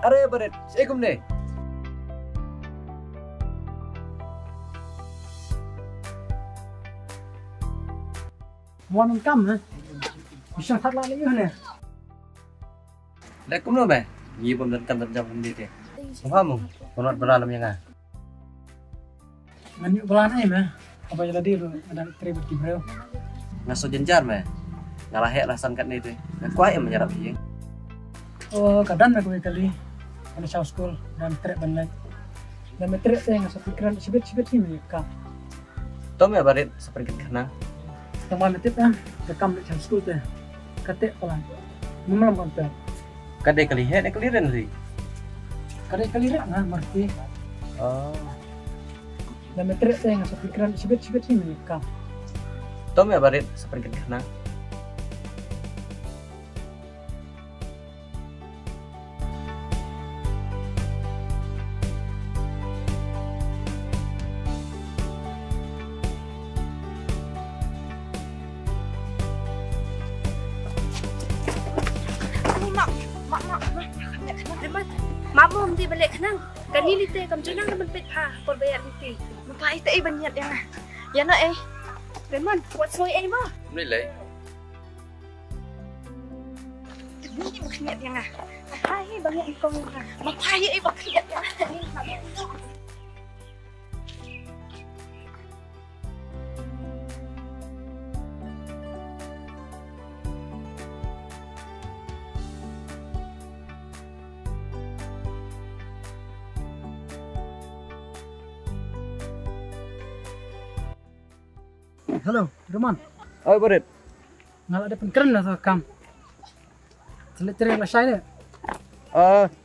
Are baret, assalamualaikum deh. Mau kam ha? Bisa thật lại nữa nè. Assalamualaikum no be. Iya pun jam ini deh. Kamu, konot beralam yang ah. Nganyuk belan ai mah. Apa jadi lu ada tribut di bro. Ngaso jenjar be. Ngalah hek rasan kat ni tu. Kuai yang menyerap dia. Oh, kadang aku kali ada show school dan trip banlek. Dan trip saya nggak pikiran sibet-sibet sih mereka. Tom ya baret seperti kenang. Teman tip ah, rekam di show school teh. Kate pelan. Memang konten. Kadai kali hek, kali ren sih. Kali rek nah marti. Oh. Dan trip saya nggak pikiran sibet-sibet sih mereka. Tom ya baret seperti kenang. Mak mau nanti balik kenang. Kani lite kam jenang naman pet ha por bayar lite. Mapait ay banyat yang ah. Yan na eh. Reman, what's soy ay mo? Nilai. Hindi makanyat yang ah. Ay, bangya ikaw mo ka. Mapait ay bakanyat yang ah. Halo, Roman. Oh baret. Nggak ada penkeran atau kam. Selit trip lah saya.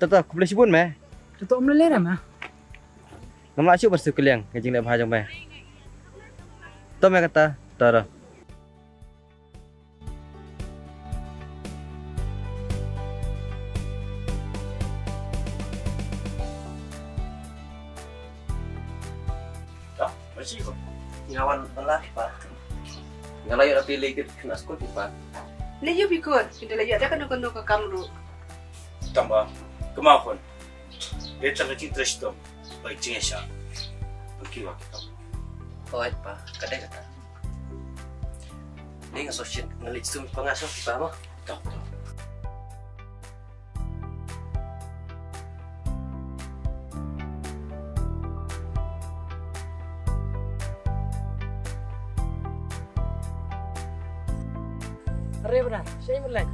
Tetap aku boleh sibun meh. Tutup meleleh mah. Nama asyik bersu keliang, ngajing lek bahajang meh. Tom ya kata, tara. Masih kok. Ngawan belah pak. Ngalayo na pilih kena sekolah pak. Layo bikot, kita layo ada kanu ka kamru. Tambah kemauan. Dia tak interest tu. Baik jenis siapa. Okey kita. Oh pak, kadang kata. Ini ngasosiat ngelit sum pengasuh pak mah. Tak. Are benar, saya melek.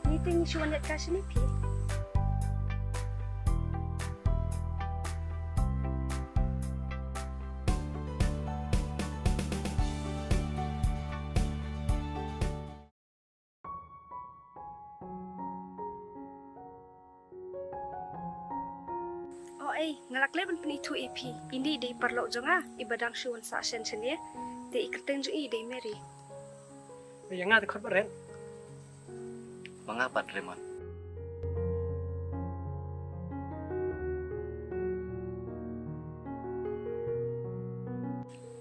Ni ting cuma net ka sini pi. Oh ngalakle ban penitu EP. Ini day perlo jonga ibadang shuan sa shen chenie. Te ikerteng jo i day Mary. Yang nggak tekor beren. Mengapa Raymond?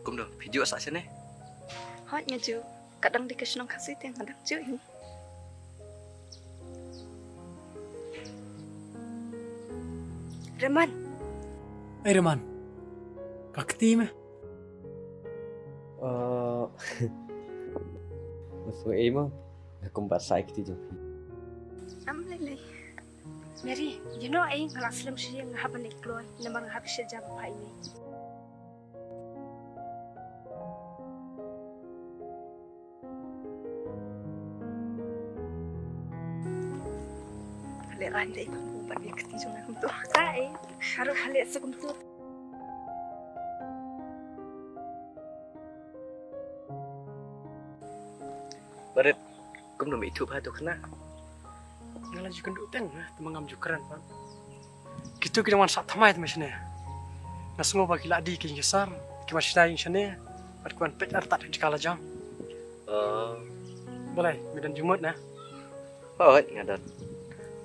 Kum dong, video asa sini. Hot nga ju. Kadang di kasunong kasi yang kadang ju ini. Reman, Ay Roman. Kakti mah. Masuk emo. Aku bahasa kita tu. Am lele. Mary, you know ngalak film siya nga haban ikloy na mga habi siya jam pa ini. Leran day pang dia ketijong akong to. Harap halit sa kumto. Baret, kum dong itu bah tu kena. Ngalah juga duteng mah, temangam juga keren pak. Gitu kita wan sak tamai tu macam ni. Nasungo bagi ladi kini besar, kita masih dah yang sini. Perkuan pet tak ada kala jam. Boleh, medan jumut nah. Oh, ngadan.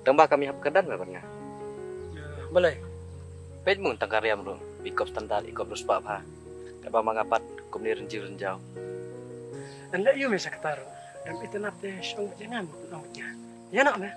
Tambah kami hap kedan berapa? Boleh. Pet mun tangkariam dong. Ikop standar, ikop terus apa? Apa mangapat kum ni renjau. Anda you mesa ketar. Dan itu nanti syong jangan namanya. Ya nak mah.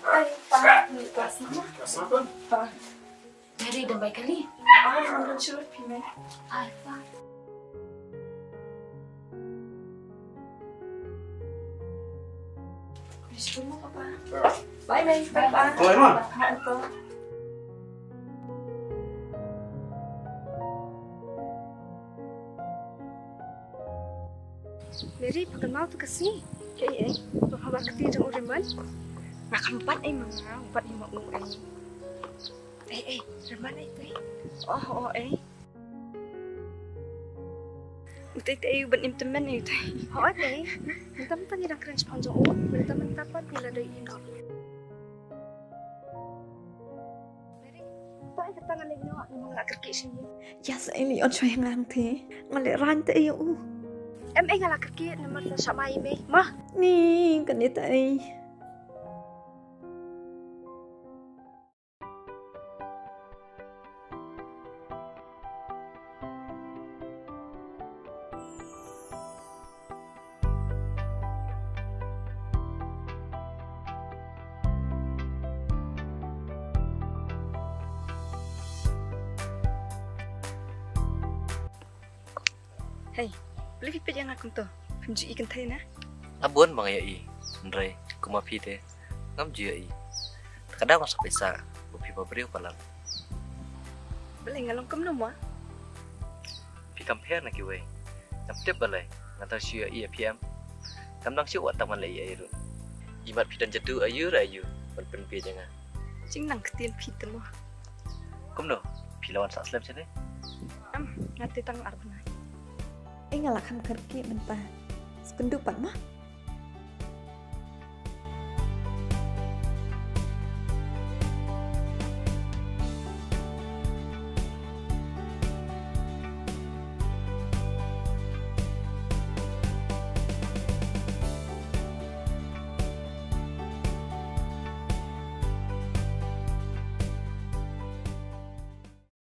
Ay, pa, ni kelas mana? Kelas apa? Pa. Dari dan baik kali. Ay, mandan surat pime. Ay, pa. Gusto mo ka pa? Bye, bye. Bye, pa. Oh, Emma. Haan to. Mary, pakai mau tu kasi. Okay, eh. Bahawa keti jeng Reman. Makan empat eh, mga. Empat lima nung eh. Reman ay tay. Oh, eh. Utay tayo ban imtaman eh, tay. Oo tay. Minta man nila kren sponsor o. Minta man tapat nila doy ino. Mary, pa ay katangan ni no ng mga kerki siya. Yes, eh, Leon, siya yung lang, te. Ngaliran tayo. Em ay ngala kerki naman sa may may. Ma, Ni, kanita eh. Hey, boleh pipit yang aku tu. Penju ikan tayo na. Abuan bang ya i. Ndray, kumapi te. Ngam ju ya i. Kadang masa pesa, upi pabrio palang. Boleh ngalong kem no mo. Pi compare na kiwe. Nam tip balai. Ngata siya i PM. Nam dang siya wat taman lai ai ru. Imat pi dan jadu ayu rayu. Ban pen pi janga. Jing nang ketien pit mo. Kum no. Pi lawan sak slam sini. Ngati tang arbana. Ngalakam kerki mentah. Sekendupan mah.